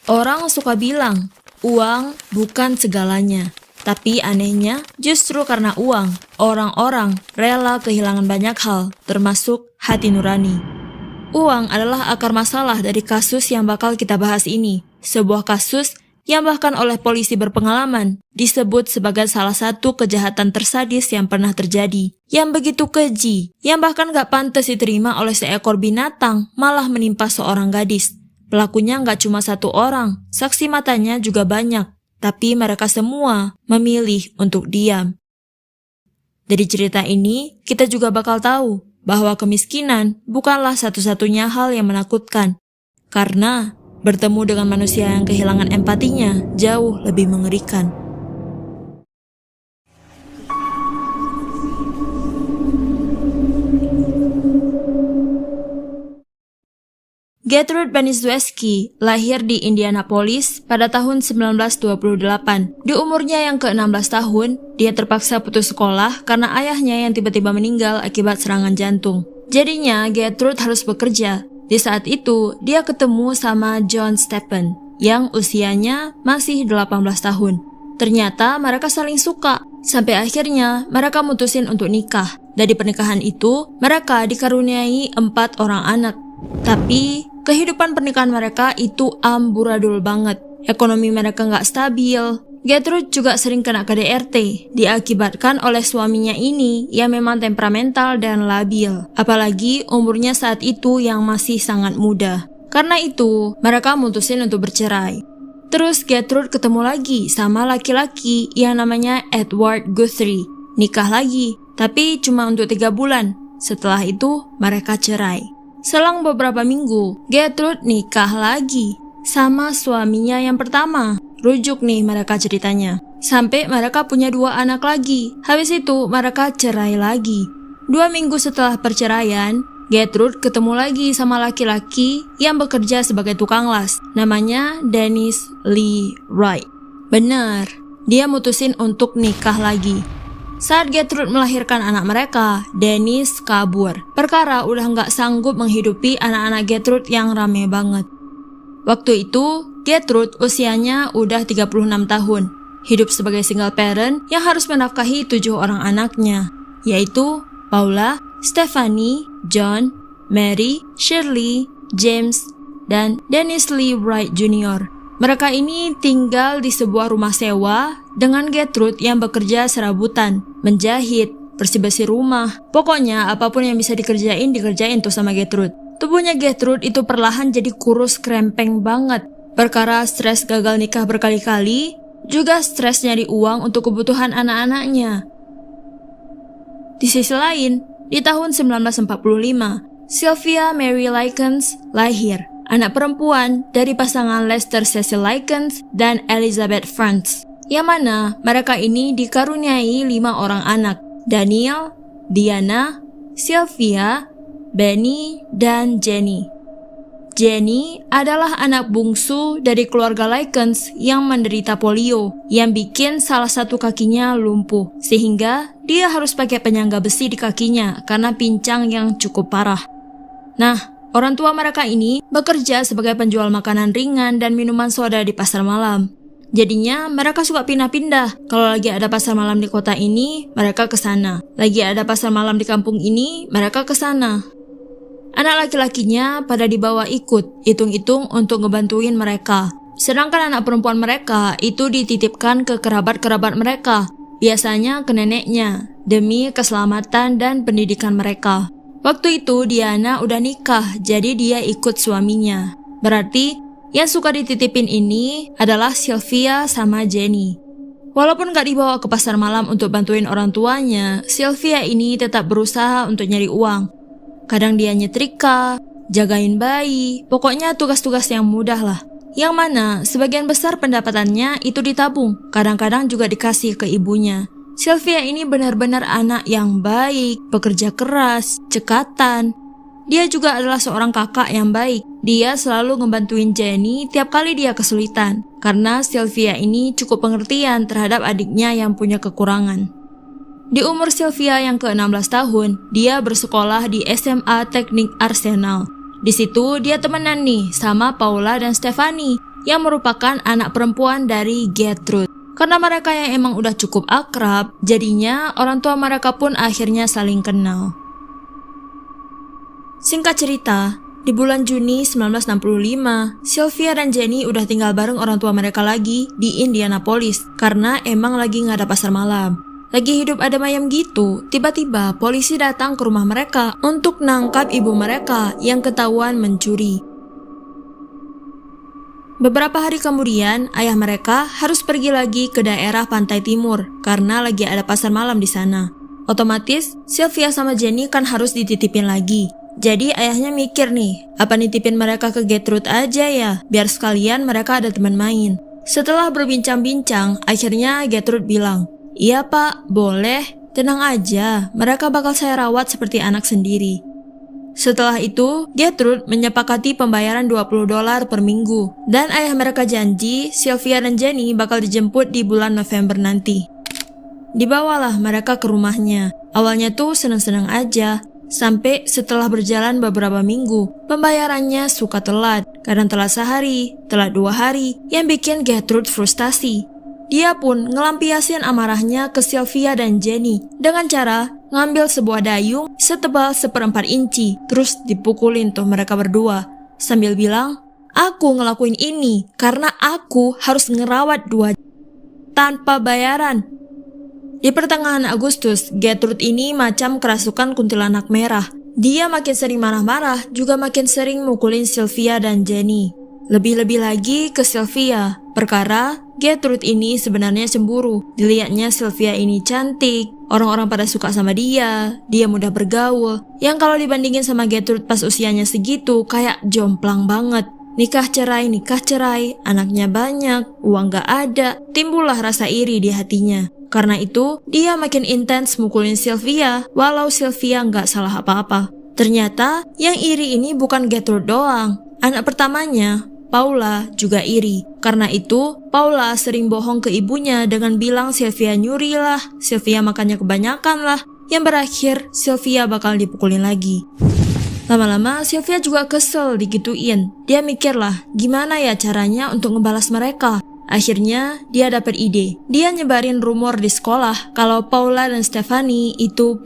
Orang suka bilang, uang bukan segalanya. Tapi anehnya, justru karena uang, orang-orang rela kehilangan banyak hal, termasuk hati nurani. Uang adalah akar masalah dari kasus yang bakal kita bahas ini. Sebuah kasus yang bahkan oleh polisi berpengalaman disebut sebagai salah satu kejahatan tersadis yang pernah terjadi. Yang begitu keji, yang bahkan gak pantas diterima oleh seekor binatang, malah menimpa seorang gadis. Pelakunya gak cuma satu orang, saksi matanya juga banyak. Tapi mereka semua memilih untuk diam. Dari cerita ini, kita juga bakal tahu bahwa kemiskinan bukanlah satu-satunya hal yang menakutkan. Karena bertemu dengan manusia yang kehilangan empatinya jauh lebih mengerikan. Gertrude Baniszewski lahir di Indianapolis pada tahun 1928. Di umurnya yang ke-16 tahun, dia terpaksa putus sekolah karena ayahnya yang tiba-tiba meninggal akibat serangan jantung. Jadinya Gertrude harus bekerja. Di saat itu, dia ketemu sama John Stephen yang usianya masih 18 tahun. Ternyata mereka saling suka. Sampai akhirnya mereka mutusin untuk nikah. Dari pernikahan itu, mereka dikaruniai 4 orang anak. Tapi kehidupan pernikahan mereka itu amburadul banget. Ekonomi mereka nggak stabil. Gertrude juga sering kena KDRT, diakibatkan oleh suaminya ini yang memang temperamental dan labil. Apalagi umurnya saat itu yang masih sangat muda. Karena itu, mereka mutusin untuk bercerai. Terus Gertrude ketemu lagi sama laki-laki yang namanya Edward Guthrie. Nikah lagi, tapi cuma untuk 3 bulan. Setelah itu, mereka cerai. Selang beberapa minggu, Gertrude nikah lagi sama suaminya yang pertama. Rujuk nih mereka ceritanya. Sampai mereka punya 2 anak lagi. Habis itu mereka cerai lagi. 2 minggu setelah perceraian, Gertrude ketemu lagi sama laki-laki yang bekerja sebagai tukang las. Namanya Dennis Lee Wright. Benar, dia mutusin untuk nikah lagi. Saat Gertrude melahirkan anak mereka, Dennis kabur. Perkara udah nggak sanggup menghidupi anak-anak Gertrude yang rame banget. Waktu itu, Gertrude usianya udah 36 tahun. Hidup sebagai single parent yang harus menafkahi 7 orang anaknya, yaitu Paula, Stephanie, John, Mary, Shirley, James, dan Dennis Lee Wright Jr. Mereka ini tinggal di sebuah rumah sewa dengan Gertrude yang bekerja serabutan, menjahit, bersih-bersih rumah. Pokoknya apapun yang bisa dikerjain tuh sama Gertrude. Tubuhnya Gertrude itu perlahan jadi kurus krempeng banget. Perkara stres gagal nikah berkali-kali, juga stres nyari uang untuk kebutuhan anak-anaknya. Di sisi lain, di tahun 1945, Sylvia Mary Likens lahir. Anak perempuan dari pasangan Lester Cecil Likens dan Elizabeth Franz, yang mana mereka ini dikaruniai 5 orang anak, Daniel, Diana, Sylvia, Benny, dan Jenny. Jenny adalah anak bungsu dari keluarga Likens yang menderita polio, yang bikin salah satu kakinya lumpuh, sehingga dia harus pakai penyangga besi di kakinya karena pincang yang cukup parah. Nah, orang tua mereka ini bekerja sebagai penjual makanan ringan dan minuman soda di pasar malam. Jadinya mereka suka pindah-pindah. Kalau lagi ada pasar malam di kota ini, mereka ke sana. Lagi ada pasar malam di kampung ini, mereka ke sana. Anak laki-lakinya pada dibawa ikut, hitung-hitung untuk ngebantuin mereka. Sedangkan anak perempuan mereka itu dititipkan ke kerabat-kerabat mereka, biasanya ke neneknya, demi keselamatan dan pendidikan mereka. Waktu itu Diana udah nikah, jadi dia ikut suaminya. Berarti yang suka dititipin ini adalah Sylvia sama Jenny. Walaupun gak dibawa ke pasar malam untuk bantuin orang tuanya, Sylvia ini tetap berusaha untuk nyari uang. Kadang dia nyetrika, jagain bayi, pokoknya tugas-tugas yang mudah lah. Yang mana sebagian besar pendapatannya itu ditabung, kadang-kadang juga dikasih ke ibunya. Sylvia ini benar-benar anak yang baik, pekerja keras, cekatan. Dia juga adalah seorang kakak yang baik. Dia selalu ngebantuin Jenny tiap kali dia kesulitan, karena Sylvia ini cukup pengertian terhadap adiknya yang punya kekurangan. Di umur Sylvia yang ke-16 tahun, dia bersekolah di SMA Teknik Arsenal. Di situ dia temenan nih sama Paula dan Stephanie. yang merupakan anak perempuan dari Gertrude. Karena mereka yang emang udah cukup akrab, jadinya orang tua mereka pun akhirnya saling kenal. Singkat cerita, di bulan Juni 1965, Sylvia dan Jenny udah tinggal bareng orang tua mereka lagi di Indianapolis karena emang lagi nggak ada pasar malam. Lagi hidup adem ayem gitu, tiba-tiba polisi datang ke rumah mereka untuk nangkap ibu mereka yang ketahuan mencuri. Beberapa hari kemudian, ayah mereka harus pergi lagi ke daerah pantai timur karena lagi ada pasar malam di sana. Otomatis, Sylvia sama Jenny kan harus dititipin lagi. Jadi ayahnya mikir nih, apa nitipin mereka ke Gertrude aja ya, biar sekalian mereka ada teman main. Setelah berbincang-bincang, akhirnya Gertrude bilang, "Iya pak, boleh, tenang aja, mereka bakal saya rawat seperti anak sendiri." Setelah itu, Gertrude menyepakati pembayaran $20 per minggu, dan ayah mereka janji Sylvia dan Jenny bakal dijemput di bulan November nanti. Dibawalah mereka ke rumahnya. Awalnya tuh seneng-seneng aja, sampai setelah berjalan beberapa minggu, pembayarannya suka telat, kadang telat sehari, telat 2 hari, yang bikin Gertrude frustasi. Dia pun ngelampiasin amarahnya ke Sylvia dan Jenny dengan cara ngambil sebuah dayung setebal 1/4 inci, terus dipukulin tuh mereka berdua, sambil bilang, "Aku ngelakuin ini karena aku harus ngerawat 2 tanpa bayaran." Di pertengahan Agustus, Gertrude ini macam kerasukan kuntilanak merah. Dia makin sering marah-marah, juga makin sering mukulin Sylvia dan Jenny. Lebih-lebih lagi ke Sylvia, perkara Gertrude ini sebenarnya cemburu. Dilihatnya Sylvia ini cantik, orang-orang pada suka sama dia mudah bergaul. Yang kalau dibandingin sama Gertrude pas usianya segitu, kayak jomplang banget. Nikah cerai, anaknya banyak, uang gak ada, timbullah rasa iri di hatinya. Karena itu, dia makin intens mukulin Sylvia, walau Sylvia nggak salah apa-apa. Ternyata, yang iri ini bukan Gertrude doang. Anak pertamanya, Paula, juga iri. Karena itu, Paula sering bohong ke ibunya dengan bilang Sylvia nyuri lah, Sylvia makannya kebanyakan lah, yang berakhir Sylvia bakal dipukulin lagi. Lama-lama, Sylvia juga kesel digituin. Dia mikirlah, gimana ya caranya untuk ngebalas mereka? Akhirnya, dia dapat ide. Dia nyebarin rumor di sekolah kalau Paula dan Stephanie itu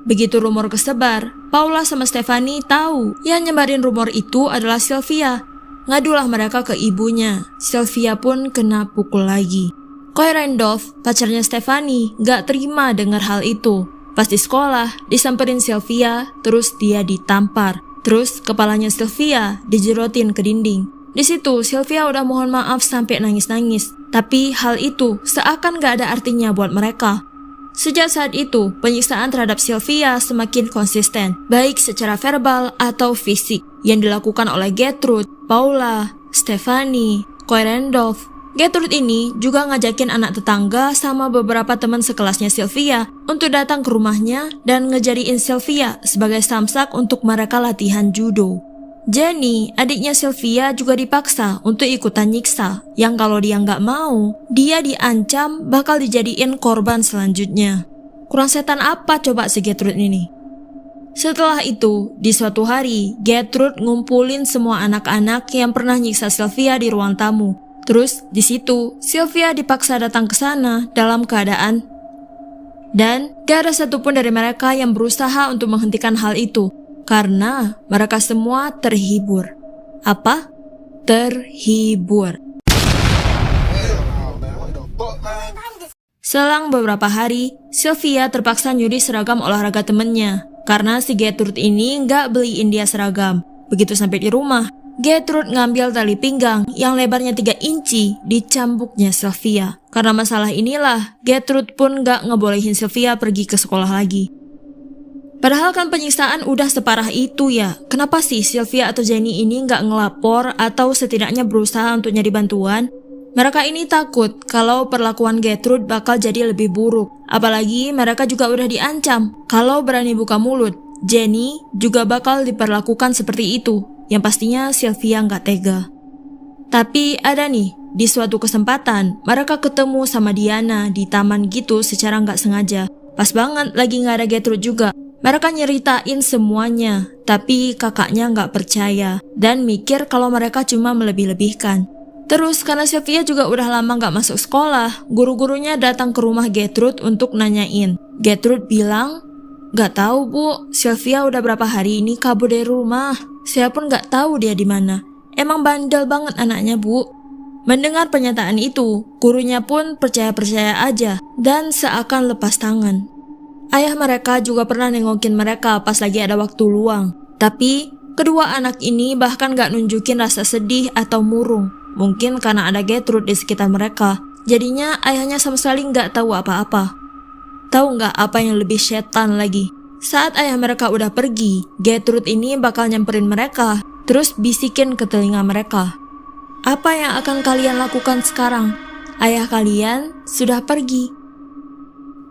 Begitu rumor kesebar, Paula sama Stephanie tahu yang nyebarin rumor itu adalah Sylvia. Ngadulah mereka ke ibunya. Sylvia pun kena pukul lagi. Coy Randolph, pacarnya Stephanie, gak terima dengar hal itu. Pas di sekolah, disamperin Sylvia, terus dia ditampar. Terus kepalanya Sylvia dijerotin ke dinding. Di situ Sylvia udah mohon maaf sampai nangis-nangis, tapi hal itu seakan gak ada artinya buat mereka. Sejak saat itu, penyiksaan terhadap Sylvia semakin konsisten, baik secara verbal atau fisik, yang dilakukan oleh Gertrude, Paula, Stephanie, Coy Randolph. Gertrude ini juga ngajakin anak tetangga sama beberapa teman sekelasnya Sylvia untuk datang ke rumahnya dan ngejadiin Sylvia sebagai samsak untuk mereka latihan judo. Jenny, adiknya Sylvia, juga dipaksa untuk ikutan nyiksa, yang kalau dia nggak mau, dia diancam bakal dijadiin korban selanjutnya. Kurang setan apa coba si Gertrude ini? Setelah itu, di suatu hari, Gertrude ngumpulin semua anak-anak yang pernah nyiksa Sylvia di ruang tamu. Terus, di situ, Sylvia dipaksa datang ke sana dalam keadaan dan gak ada satupun dari mereka yang berusaha untuk menghentikan hal itu. Karena mereka semua terhibur. Apa? Terhibur. Selang beberapa hari, Sylvia terpaksa nyuri seragam olahraga temennya. Karena si Gertrude ini nggak beliin dia seragam. Begitu sampai di rumah, Gertrude ngambil tali pinggang yang lebarnya 3 inci di cambuknya Sylvia. Karena masalah inilah, Gertrude pun nggak ngebolehin Sylvia pergi ke sekolah lagi. Padahal kan penyiksaan udah separah itu ya. Kenapa sih Sylvia atau Jenny ini nggak ngelapor atau setidaknya berusaha untuk nyari bantuan? Mereka ini takut kalau perlakuan Gertrude bakal jadi lebih buruk. Apalagi mereka juga udah diancam. Kalau berani buka mulut, Jenny juga bakal diperlakukan seperti itu. Yang pastinya Sylvia nggak tega. Tapi ada nih, di suatu kesempatan mereka ketemu sama Diana di taman gitu secara nggak sengaja. Pas banget lagi nggak ada Gertrude juga. Mereka nyeritain semuanya, tapi kakaknya nggak percaya dan mikir kalau mereka cuma melebih-lebihkan. Terus karena Sylvia juga udah lama nggak masuk sekolah, guru-gurunya datang ke rumah Gertrude untuk nanyain. Gertrude bilang, "Nggak tahu bu, Sylvia udah berapa hari ini kabur dari rumah. Saya pun nggak tahu dia di mana. Emang bandel banget anaknya bu." Mendengar pernyataan itu, gurunya pun percaya-percaya aja dan seakan lepas tangan. Ayah mereka juga pernah nengokin mereka pas lagi ada waktu luang. Tapi, kedua anak ini bahkan gak nunjukin rasa sedih atau murung. Mungkin karena ada Gertrude di sekitar mereka. Jadinya ayahnya sama sekali gak tahu apa-apa. Tahu gak apa yang lebih setan lagi? Saat ayah mereka udah pergi, Gertrude ini bakal nyamperin mereka, terus bisikin ke telinga mereka. "Apa yang akan kalian lakukan sekarang? Ayah kalian sudah pergi."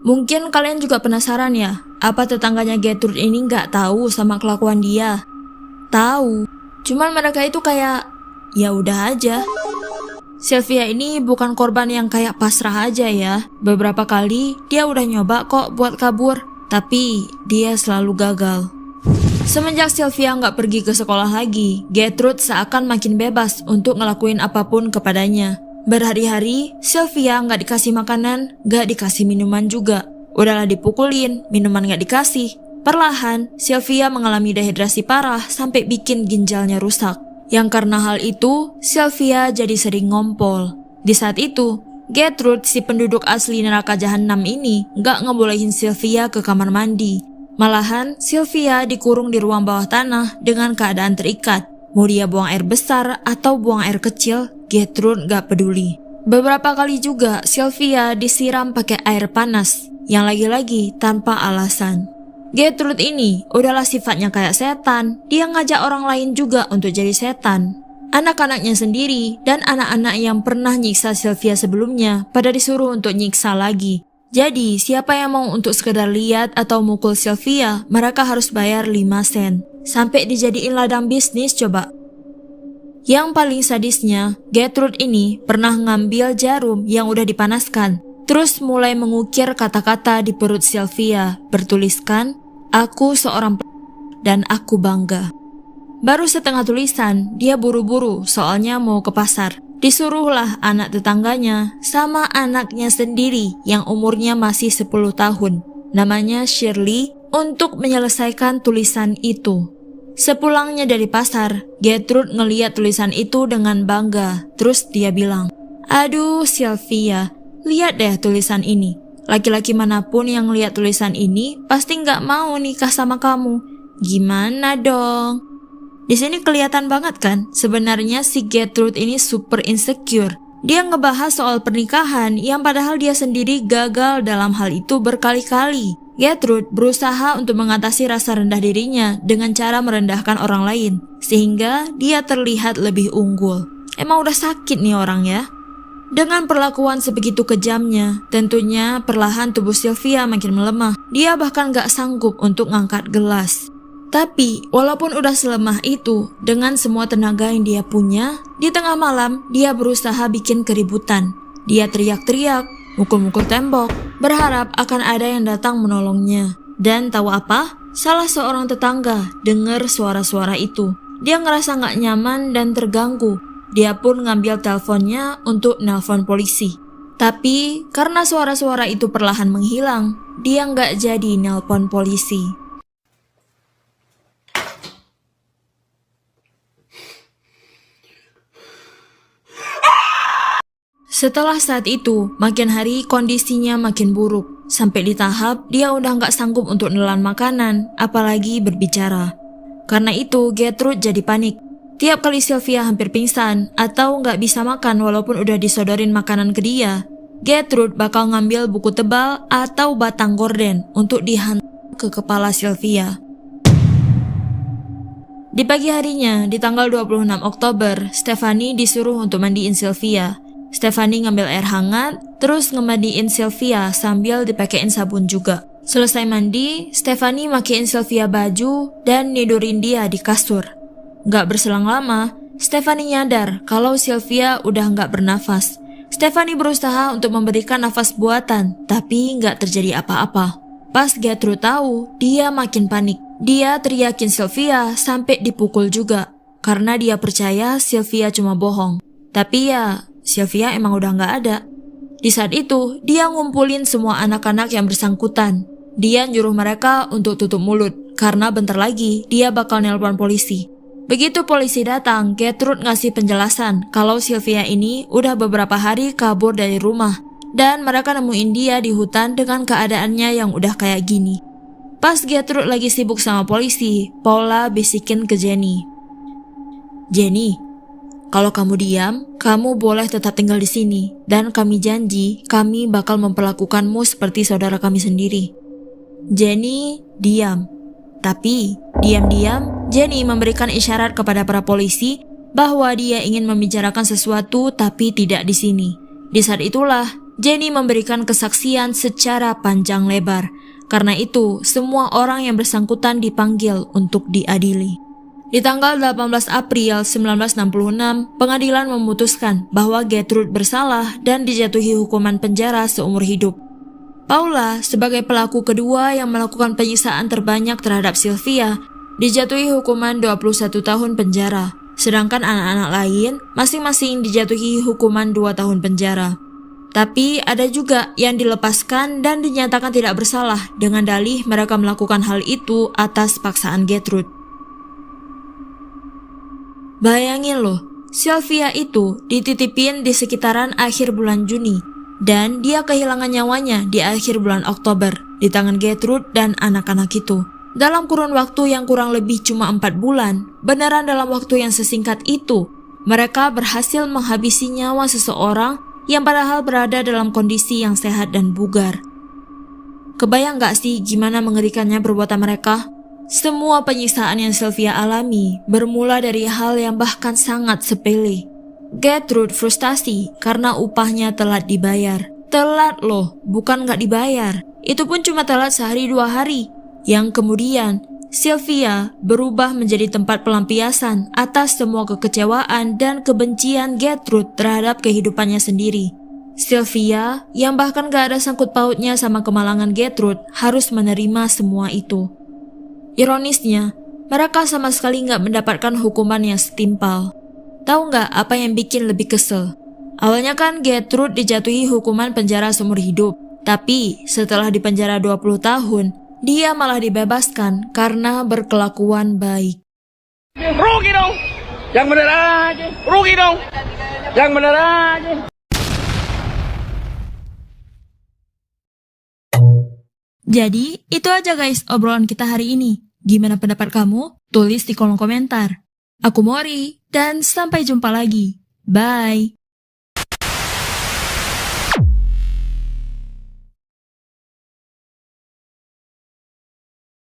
Mungkin kalian juga penasaran ya, apa tetangganya Gertrude ini nggak tahu sama kelakuan dia? Tahu, cuman mereka itu kayak, ya udah aja. Sylvia ini bukan korban yang kayak pasrah aja ya. Beberapa kali dia udah nyoba kok buat kabur, tapi dia selalu gagal. Semenjak Sylvia nggak pergi ke sekolah lagi, Gertrude seakan makin bebas untuk ngelakuin apapun kepadanya. Berhari-hari, Sylvia nggak dikasih makanan, nggak dikasih minuman juga. Udahlah dipukulin, minuman nggak dikasih. Perlahan, Sylvia mengalami dehidrasi parah sampai bikin ginjalnya rusak. Yang karena hal itu, Sylvia jadi sering ngompol. Di saat itu, Gertrude, si penduduk asli neraka jahanam ini, nggak ngebolehin Sylvia ke kamar mandi. Malahan, Sylvia dikurung di ruang bawah tanah dengan keadaan terikat. Mau dia buang air besar atau buang air kecil, Gertrude gak peduli. Beberapa kali juga Sylvia disiram pakai air panas, yang lagi-lagi tanpa alasan. Gertrude ini udahlah sifatnya kayak setan, dia ngajak orang lain juga untuk jadi setan. Anak-anaknya sendiri dan anak-anak yang pernah nyiksa Sylvia sebelumnya pada disuruh untuk nyiksa lagi. Jadi siapa yang mau untuk sekedar lihat atau mukul Sylvia, mereka harus bayar 5 sen. Sampai dijadiin ladang bisnis coba. Yang paling sadisnya, Gertrude ini pernah ngambil jarum yang udah dipanaskan, terus mulai mengukir kata-kata di perut Sylvia, bertuliskan, "Aku seorang dan aku bangga." Baru setengah tulisan, dia buru-buru soalnya mau ke pasar. Disuruhlah anak tetangganya sama anaknya sendiri yang umurnya masih 10 tahun, namanya Shirley, untuk menyelesaikan tulisan itu. Sepulangnya dari pasar, Gertrude ngeliat tulisan itu dengan bangga. Terus dia bilang, "Aduh Sylvia, lihat deh tulisan ini. Laki-laki manapun yang lihat tulisan ini pasti nggak mau nikah sama kamu. Gimana dong?" Di sini kelihatan banget kan, sebenarnya si Gertrude ini super insecure. Dia ngebahas soal pernikahan yang padahal dia sendiri gagal dalam hal itu berkali-kali. Gertrude berusaha untuk mengatasi rasa rendah dirinya dengan cara merendahkan orang lain, sehingga dia terlihat lebih unggul. Emang udah sakit nih orang ya. Dengan perlakuan sebegitu kejamnya, tentunya perlahan tubuh Sylvia makin melemah. Dia bahkan gak sanggup untuk ngangkat gelas. Tapi, walaupun udah selemah itu, dengan semua tenaga yang dia punya, di tengah malam, dia berusaha bikin keributan. Dia teriak-teriak, mukul-mukul tembok, berharap akan ada yang datang menolongnya. Dan tahu apa? Salah seorang tetangga dengar suara-suara itu. Dia ngerasa gak nyaman dan terganggu. Dia pun ngambil teleponnya untuk nelpon polisi. Tapi, karena suara-suara itu perlahan menghilang, dia gak jadi nelpon polisi. Setelah saat itu, makin hari kondisinya makin buruk. Sampai di tahap dia udah gak sanggup untuk nelan makanan, apalagi berbicara. Karena itu, Gertrude jadi panik. Tiap kali Sylvia hampir pingsan atau gak bisa makan walaupun udah disodorin makanan ke dia, Gertrude bakal ngambil buku tebal atau batang gorden untuk dihantam ke kepala Sylvia. Di pagi harinya, di tanggal 26 Oktober, Stephanie disuruh untuk mandiin Sylvia. Stephanie ngambil air hangat, terus ngemandiin Sylvia sambil dipakein sabun juga. Selesai mandi, Stephanie makein Sylvia baju dan nidurin dia di kasur. Gak berselang lama, Stephanie nyadar kalau Sylvia udah gak bernafas. Stephanie berusaha untuk memberikan nafas buatan, tapi gak terjadi apa-apa. Pas Gertrude tahu, dia makin panik. Dia teriakin Sylvia sampai dipukul juga, karena dia percaya Sylvia cuma bohong. Tapi ya, Sylvia emang udah nggak ada. Di saat itu, dia ngumpulin semua anak-anak yang bersangkutan. Dia nyuruh mereka untuk tutup mulut, karena bentar lagi dia bakal nelpon polisi. Begitu polisi datang, Gertrude ngasih penjelasan kalau Sylvia ini udah beberapa hari kabur dari rumah, dan mereka nemuin dia di hutan dengan keadaannya yang udah kayak gini. Pas Gertrude lagi sibuk sama polisi, Paula bisikin ke Jenny. Jenny, kalau kamu diam, kamu boleh tetap tinggal di sini, dan kami janji kami bakal memperlakukanmu seperti saudara kami sendiri. Jenny diam. Tapi, diam-diam, Jenny memberikan isyarat kepada para polisi bahwa dia ingin membicarakan sesuatu tapi tidak di sini. Di saat itulah, Jenny memberikan kesaksian secara panjang lebar. Karena itu, semua orang yang bersangkutan dipanggil untuk diadili. Di tanggal 18 April 1966, pengadilan memutuskan bahwa Gertrude bersalah dan dijatuhi hukuman penjara seumur hidup. Paula, sebagai pelaku kedua yang melakukan penyiksaan terbanyak terhadap Sylvia, dijatuhi hukuman 21 tahun penjara, sedangkan anak-anak lain masing-masing dijatuhi hukuman 2 tahun penjara. Tapi ada juga yang dilepaskan dan dinyatakan tidak bersalah dengan dalih mereka melakukan hal itu atas paksaan Gertrude. Bayangin loh, Sylvia itu dititipin di sekitaran akhir bulan Juni dan dia kehilangan nyawanya di akhir bulan Oktober di tangan Gertrude dan anak-anak itu. Dalam kurun waktu yang kurang lebih cuma 4 bulan, beneran dalam waktu yang sesingkat itu, mereka berhasil menghabisi nyawa seseorang yang padahal berada dalam kondisi yang sehat dan bugar. Kebayang gak sih gimana mengerikannya perbuatan mereka? Semua penyiksaan yang Sylvia alami bermula dari hal yang bahkan sangat sepele. Gertrude frustasi karena upahnya telat dibayar. Telat loh, bukan gak dibayar. Itu pun cuma telat sehari 2 hari. Yang kemudian, Sylvia berubah menjadi tempat pelampiasan atas semua kekecewaan dan kebencian Gertrude terhadap kehidupannya sendiri. Sylvia, yang bahkan gak ada sangkut pautnya sama kemalangan Gertrude, harus menerima semua itu. Ironisnya, mereka sama sekali gak mendapatkan hukuman yang setimpal. Tahu gak apa yang bikin lebih kesel? Awalnya kan Gertrude dijatuhi hukuman penjara seumur hidup, tapi setelah dipenjara 20 tahun, dia malah dibebaskan karena berkelakuan baik. Rugi dong! Yang bener aja! Rugi dong! Yang bener aja! Jadi, itu aja guys obrolan kita hari ini. Gimana pendapat kamu? Tulis di kolom komentar. Aku Mori, dan sampai jumpa lagi. Bye!